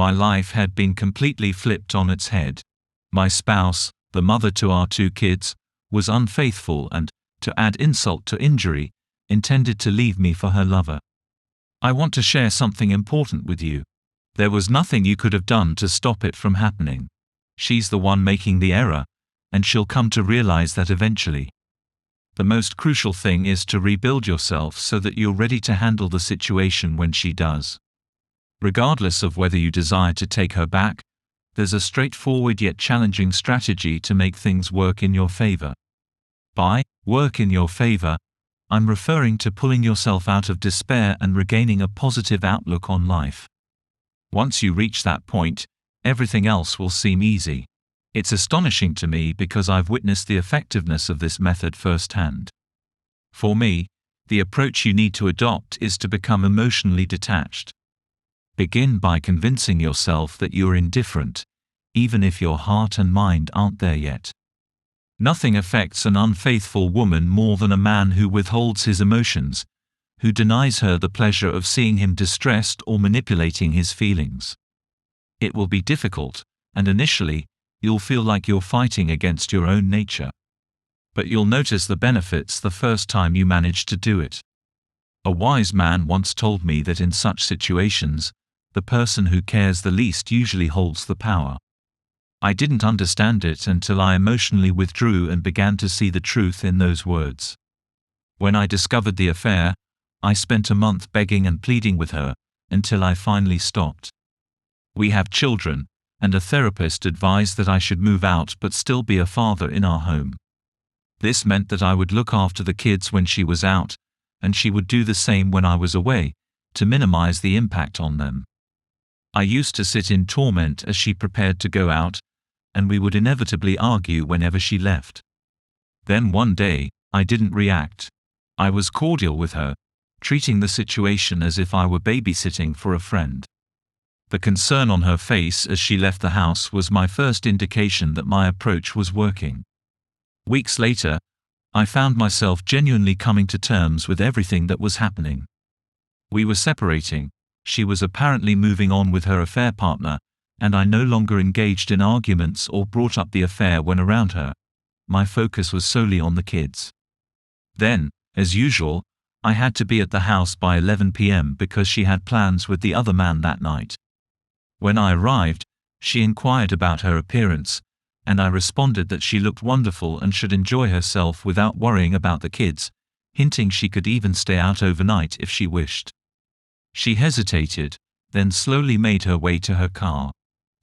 My life had been completely flipped on its head. My spouse, the mother to our 2 kids, was unfaithful and, to add insult to injury, intended to leave me for her lover. I want to share something important with you. There was nothing you could have done to stop it from happening. She's the one making the error, and she'll come to realize that eventually. The most crucial thing is to rebuild yourself so that you're ready to handle the situation when she does. Regardless of whether you desire to take her back, there's a straightforward yet challenging strategy to make things work in your favor. By work in your favor, I'm referring to pulling yourself out of despair and regaining a positive outlook on life. Once you reach that point, everything else will seem easy. It's astonishing to me because I've witnessed the effectiveness of this method firsthand. For me, the approach you need to adopt is to become emotionally detached. Begin by convincing yourself that you're indifferent, even if your heart and mind aren't there yet. Nothing affects an unfaithful woman more than a man who withholds his emotions, who denies her the pleasure of seeing him distressed or manipulating his feelings. It will be difficult, and initially, you'll feel like you're fighting against your own nature. But you'll notice the benefits the first time you manage to do it. A wise man once told me that in such situations, the person who cares the least usually holds the power. I didn't understand it until I emotionally withdrew and began to see the truth in those words. When I discovered the affair, I spent a month begging and pleading with her, until I finally stopped. We have children, and a therapist advised that I should move out but still be a father in our home. This meant that I would look after the kids when she was out, and she would do the same when I was away, to minimize the impact on them. I used to sit in torment as she prepared to go out, and we would inevitably argue whenever she left. Then one day, I didn't react. I was cordial with her, treating the situation as if I were babysitting for a friend. The concern on her face as she left the house was my first indication that my approach was working. Weeks later, I found myself genuinely coming to terms with everything that was happening. We were separating, she was apparently moving on with her affair partner, and I no longer engaged in arguments or brought up the affair when around her. My focus was solely on the kids. Then, as usual, I had to be at the house by 11 p.m. because she had plans with the other man that night. When I arrived, she inquired about her appearance, and I responded that she looked wonderful and should enjoy herself without worrying about the kids, hinting she could even stay out overnight if she wished. She hesitated, then slowly made her way to her car.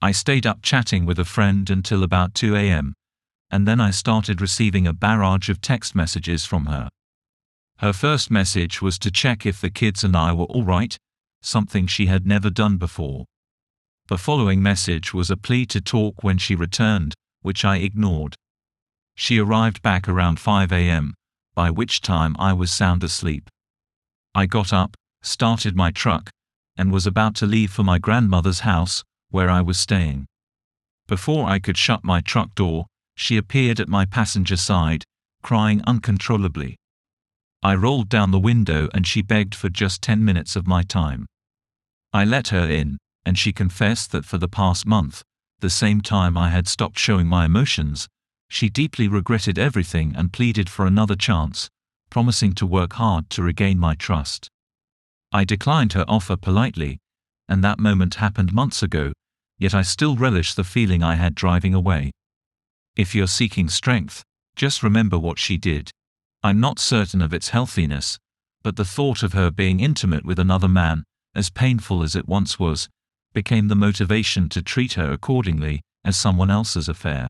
I stayed up chatting with a friend until about 2 a.m., and then I started receiving a barrage of text messages from her. Her first message was to check if the kids and I were all right, something she had never done before. The following message was a plea to talk when she returned, which I ignored. She arrived back around 5 a.m., by which time I was sound asleep. I got up, started my truck, and was about to leave for my grandmother's house, where I was staying. Before I could shut my truck door, she appeared at my passenger side, crying uncontrollably. I rolled down the window and she begged for just 10 minutes of my time. I let her in, and she confessed that for the past month, the same time I had stopped showing my emotions, she deeply regretted everything and pleaded for another chance, promising to work hard to regain my trust. I declined her offer politely, and that moment happened months ago, yet I still relish the feeling I had driving away. If you're seeking strength, just remember what she did. I'm not certain of its healthiness, but the thought of her being intimate with another man, as painful as it once was, became the motivation to treat her accordingly, as someone else's affair.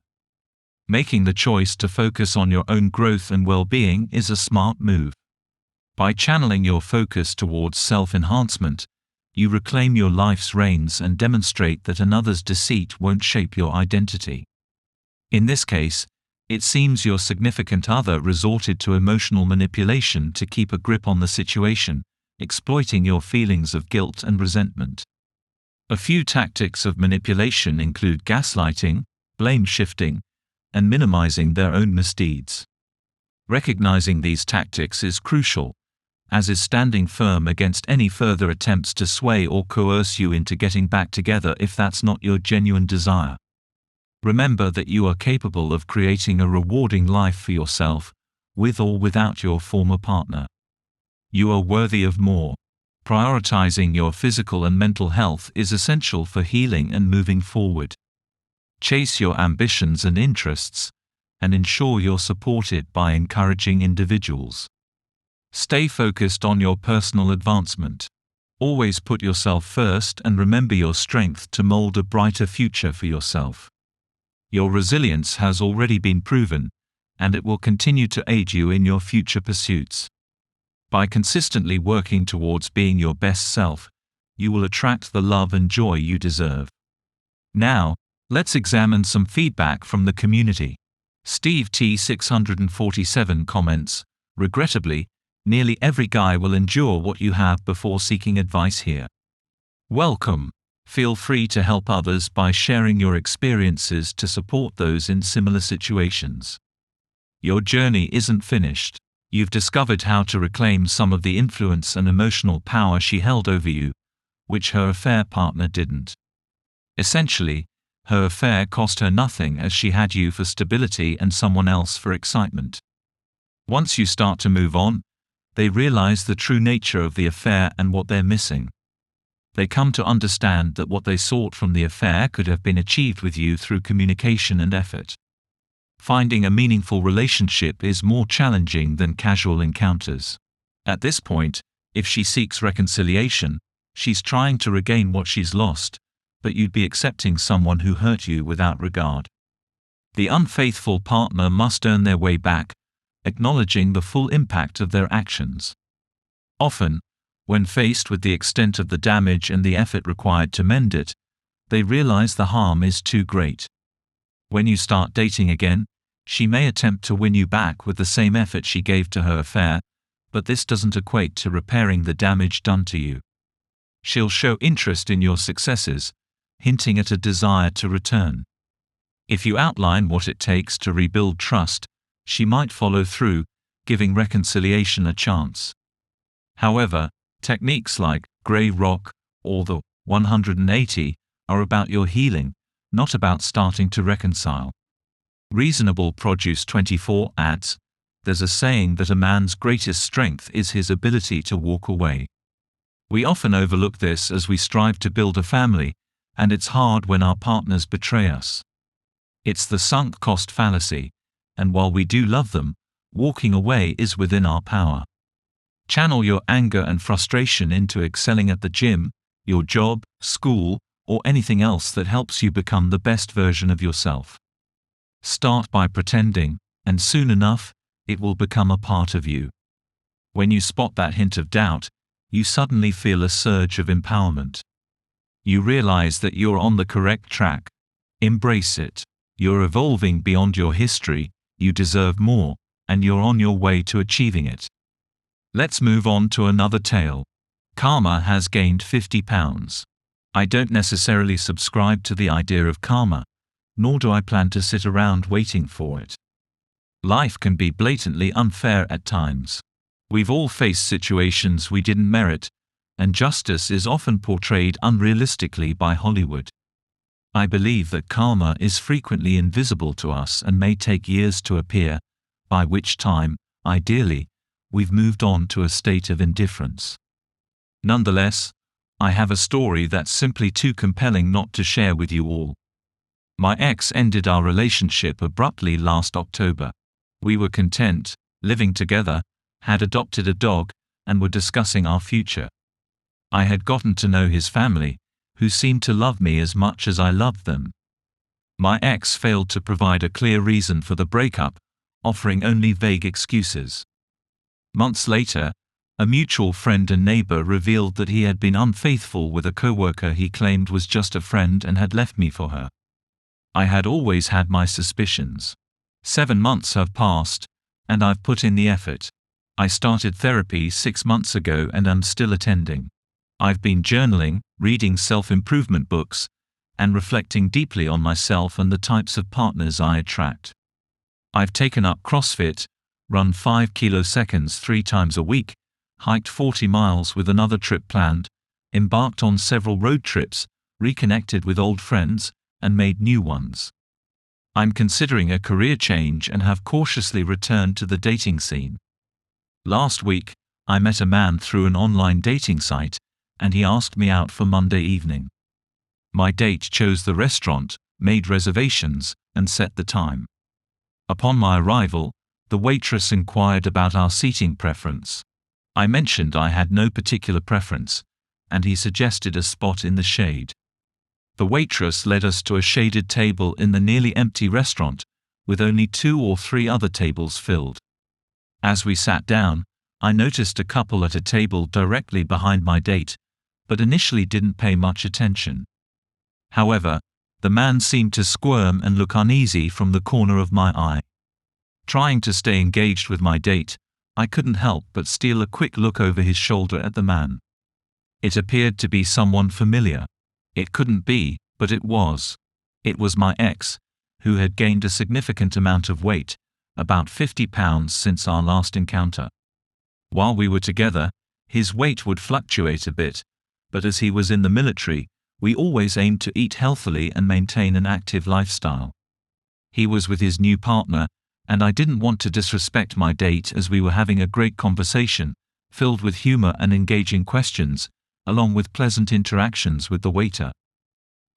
Making the choice to focus on your own growth and well-being is a smart move. By channeling your focus towards self-enhancement, you reclaim your life's reins and demonstrate that another's deceit won't shape your identity. In this case, it seems your significant other resorted to emotional manipulation to keep a grip on the situation, exploiting your feelings of guilt and resentment. A few tactics of manipulation include gaslighting, blame shifting, and minimizing their own misdeeds. Recognizing these tactics is crucial, as is standing firm against any further attempts to sway or coerce you into getting back together if that's not your genuine desire. Remember that you are capable of creating a rewarding life for yourself, with or without your former partner. You are worthy of more. Prioritizing your physical and mental health is essential for healing and moving forward. Chase your ambitions and interests, and ensure you're supported by encouraging individuals. Stay focused on your personal advancement. Always put yourself first and remember your strength to mold a brighter future for yourself. Your resilience has already been proven, and it will continue to aid you in your future pursuits. By consistently working towards being your best self, you will attract the love and joy you deserve. Now, let's examine some feedback from the community. Steve T. 647 comments, "Regrettably, nearly every guy will endure what you have before seeking advice here. Welcome. Feel free to help others by sharing your experiences to support those in similar situations. Your journey isn't finished. You've discovered how to reclaim some of the influence and emotional power she held over you, which her affair partner didn't. Essentially, her affair cost her nothing as she had you for stability and someone else for excitement. Once you start to move on, they realize the true nature of the affair and what they're missing. They come to understand that what they sought from the affair could have been achieved with you through communication and effort. Finding a meaningful relationship is more challenging than casual encounters. At this point, if she seeks reconciliation, she's trying to regain what she's lost, but you'd be accepting someone who hurt you without regard. The unfaithful partner must earn their way back, acknowledging the full impact of their actions. Often, when faced with the extent of the damage and the effort required to mend it, they realize the harm is too great. When you start dating again, she may attempt to win you back with the same effort she gave to her affair, but this doesn't equate to repairing the damage done to you. She'll show interest in your successes, hinting at a desire to return. If you outline what it takes to rebuild trust, she might follow through, giving reconciliation a chance. However, techniques like Grey Rock or the 180 are about your healing, not about starting to reconcile. Reasonable Produce 24 adds, "There's a saying that a man's greatest strength is his ability to walk away." We often overlook this as we strive to build a family, and it's hard when our partners betray us. It's the sunk cost fallacy, and while we do love them, walking away is within our power. Channel your anger and frustration into excelling at the gym, your job, school, or anything else that helps you become the best version of yourself. Start by pretending, and soon enough, it will become a part of you. When you spot that hint of doubt, you suddenly feel a surge of empowerment. You realize that you're on the correct track. Embrace it. You're evolving beyond your history, you deserve more, and you're on your way to achieving it. Let's move on to another tale. Karma has gained 50 pounds. I don't necessarily subscribe to the idea of karma, nor do I plan to sit around waiting for it. Life can be blatantly unfair at times. We've all faced situations we didn't merit, and justice is often portrayed unrealistically by Hollywood. I believe that karma is frequently invisible to us and may take years to appear, by which time, ideally, we've moved on to a state of indifference. Nonetheless, I have a story that's simply too compelling not to share with you all. My ex ended our relationship abruptly last October. We were content, living together, had adopted a dog, and were discussing our future. I had gotten to know his family, who seemed to love me as much as I loved them. My ex failed to provide a clear reason for the breakup, offering only vague excuses. Months later, a mutual friend and neighbor revealed that he had been unfaithful with a coworker he claimed was just a friend and had left me for her. I had always had my suspicions. 7 months have passed, and I've put in the effort. I started therapy 6 months ago and am still attending. I've been journaling, reading self-improvement books, and reflecting deeply on myself and the types of partners I attract. I've taken up CrossFit, run 5 kiloseconds 3 times a week, hiked 40 miles with another trip planned, embarked on several road trips, reconnected with old friends, and made new ones. I'm considering a career change and have cautiously returned to the dating scene. Last week, I met a man through an online dating site, and he asked me out for Monday evening. My date chose the restaurant, made reservations, and set the time. Upon my arrival, the waitress inquired about our seating preference. I mentioned I had no particular preference, and he suggested a spot in the shade. The waitress led us to a shaded table in the nearly empty restaurant, with only 2 or 3 other tables filled. As we sat down, I noticed a couple at a table directly behind my date, but initially didn't pay much attention. However, the man seemed to squirm and look uneasy from the corner of my eye. Trying to stay engaged with my date, I couldn't help but steal a quick look over his shoulder at the man. It appeared to be someone familiar. It couldn't be, but it was. It was my ex, who had gained a significant amount of weight, about 50 pounds since our last encounter. While we were together, his weight would fluctuate a bit, but as he was in the military, we always aimed to eat healthily and maintain an active lifestyle. He was with his new partner, and I didn't want to disrespect my date as we were having a great conversation, filled with humor and engaging questions, along with pleasant interactions with the waiter.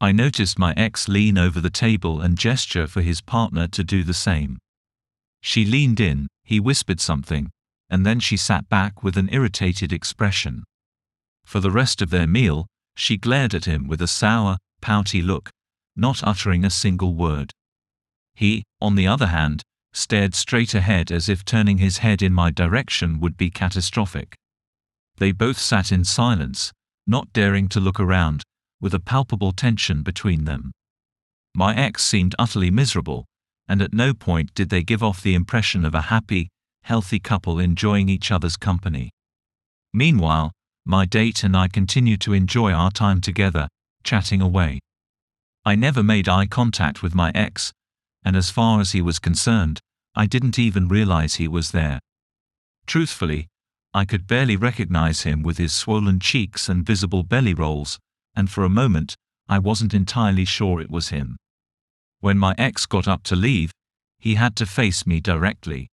I noticed my ex lean over the table and gesture for his partner to do the same. She leaned in, he whispered something, and then she sat back with an irritated expression. For the rest of their meal, she glared at him with a sour, pouty look, not uttering a single word. He, on the other hand, stared straight ahead as if turning his head in my direction would be catastrophic. They both sat in silence, not daring to look around, with a palpable tension between them. My ex seemed utterly miserable, and at no point did they give off the impression of a happy, healthy couple enjoying each other's company. Meanwhile, my date and I continued to enjoy our time together, chatting away. I never made eye contact with my ex, and as far as he was concerned, I didn't even realize he was there. Truthfully, I could barely recognize him with his swollen cheeks and visible belly rolls, and for a moment, I wasn't entirely sure it was him. When my ex got up to leave, he had to face me directly.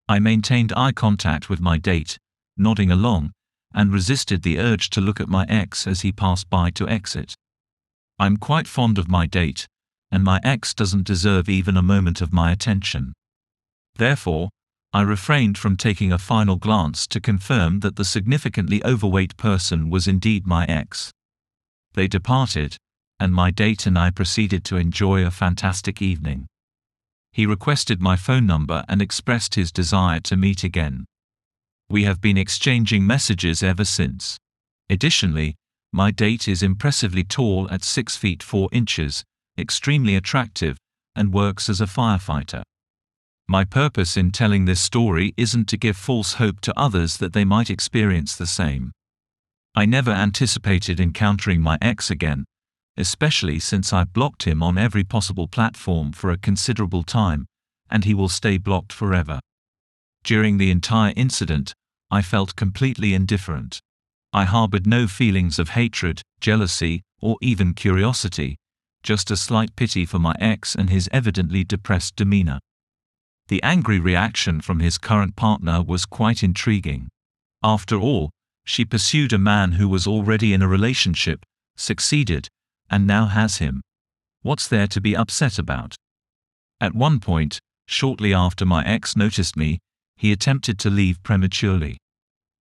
I maintained eye contact with my date, nodding along, and resisted the urge to look at my ex as he passed by to exit. I'm quite fond of my date, and my ex doesn't deserve even a moment of my attention. Therefore, I refrained from taking a final glance to confirm that the significantly overweight person was indeed my ex. They departed, and my date and I proceeded to enjoy a fantastic evening. He requested my phone number and expressed his desire to meet again. We have been exchanging messages ever since. Additionally, my date is impressively tall at 6 feet 4 inches, extremely attractive, and works as a firefighter. My purpose in telling this story isn't to give false hope to others that they might experience the same. I never anticipated encountering my ex again, especially since I blocked him on every possible platform for a considerable time, and he will stay blocked forever. During the entire incident, I felt completely indifferent. I harbored no feelings of hatred, jealousy, or even curiosity, just a slight pity for my ex and his evidently depressed demeanor. The angry reaction from his current partner was quite intriguing. After all, she pursued a man who was already in a relationship, succeeded, and now has him. What's there to be upset about? At one point, shortly after my ex noticed me, he attempted to leave prematurely.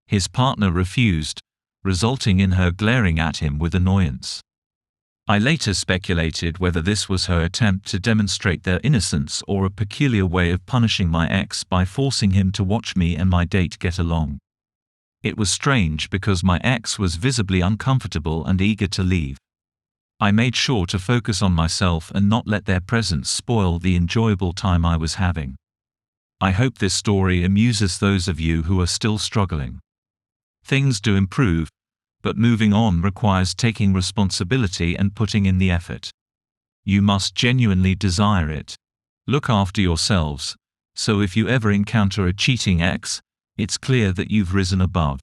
His partner refused, resulting in her glaring at him with annoyance. I later speculated whether this was her attempt to demonstrate their innocence or a peculiar way of punishing my ex by forcing him to watch me and my date get along. It was strange because my ex was visibly uncomfortable and eager to leave. I made sure to focus on myself and not let their presence spoil the enjoyable time I was having. I hope this story amuses those of you who are still struggling. Things do improve, but moving on requires taking responsibility and putting in the effort. You must genuinely desire it. Look after yourselves, so if you ever encounter a cheating ex, It's clear that you've risen above.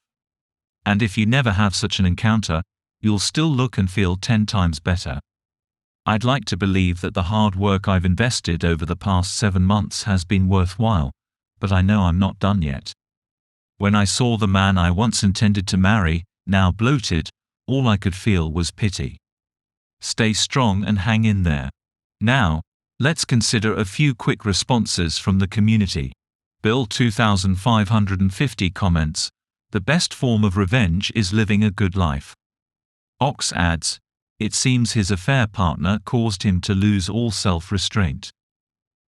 And if you never have such an encounter, you'll still look and feel 10 times better. I'd like to believe that the hard work I've invested over the past 7 months has been worthwhile, but I know I'm not done yet. When I saw the man I once intended to marry, now bloated, all I could feel was pity. Stay strong and hang in there. Now, let's consider a few quick responses from the community. Bill 2550 comments, "The best form of revenge is living a good life." Ox adds, "It seems his affair partner caused him to lose all self-restraint.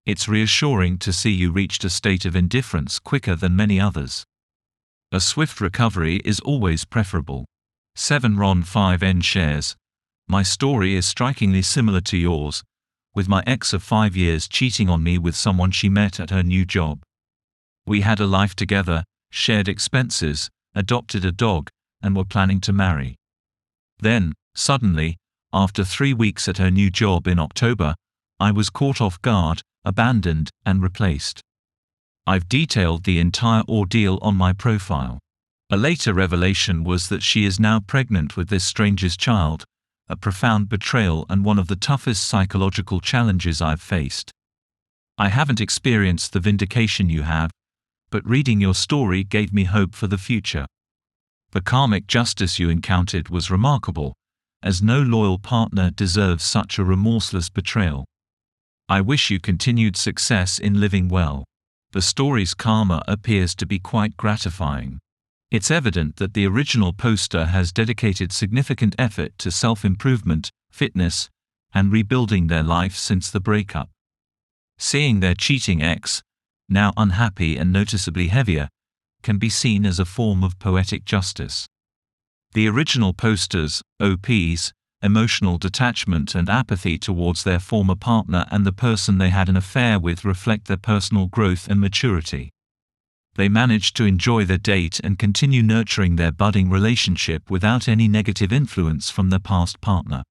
It's reassuring to see you reached a state of indifference quicker than many others. A swift recovery is always preferable." 7ron5n shares, "My story is strikingly similar to yours, with my ex of 5 years cheating on me with someone she met at her new job. We had a life together, shared expenses, adopted a dog, and were planning to marry. Then, suddenly, after 3 weeks at her new job in October, I was caught off guard, abandoned, and replaced. I've detailed the entire ordeal on my profile. A later revelation was that she is now pregnant with this stranger's child, a profound betrayal and one of the toughest psychological challenges I've faced. I haven't experienced the vindication you have, but reading your story gave me hope for the future. The karmic justice you encountered was remarkable, as no loyal partner deserves such a remorseless betrayal. I wish you continued success in living well. The story's karma appears to be quite gratifying. It's evident that the original poster has dedicated significant effort to self-improvement, fitness, and rebuilding their life since the breakup. Seeing their cheating ex, now unhappy and noticeably heavier, can be seen as a form of poetic justice. The original poster's OPs, emotional detachment and apathy towards their former partner and the person they had an affair with reflect their personal growth and maturity. They managed to enjoy their date and continue nurturing their budding relationship without any negative influence from their past partner.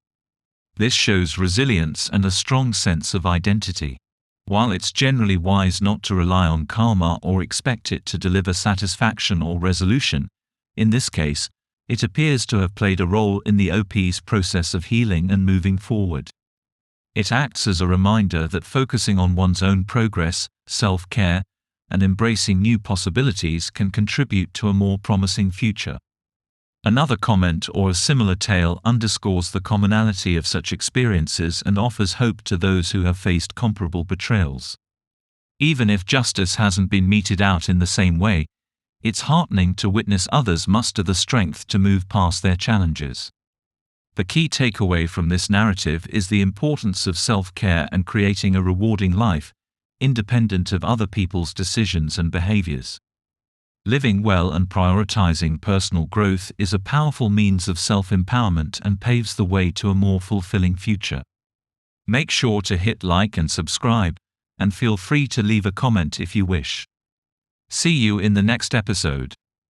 This shows resilience and a strong sense of identity. While it's generally wise not to rely on karma or expect it to deliver satisfaction or resolution, in this case, it appears to have played a role in the OP's process of healing and moving forward. It acts as a reminder that focusing on one's own progress, self-care, and embracing new possibilities can contribute to a more promising future. Another comment or a similar tale underscores the commonality of such experiences and offers hope to those who have faced comparable betrayals. Even if justice hasn't been meted out in the same way, it's heartening to witness others muster the strength to move past their challenges. The key takeaway from this narrative is the importance of self-care and creating a rewarding life, independent of other people's decisions and behaviors. Living well and prioritizing personal growth is a powerful means of self-empowerment and paves the way to a more fulfilling future. Make sure to hit like and subscribe, and feel free to leave a comment if you wish. See you in the next episode.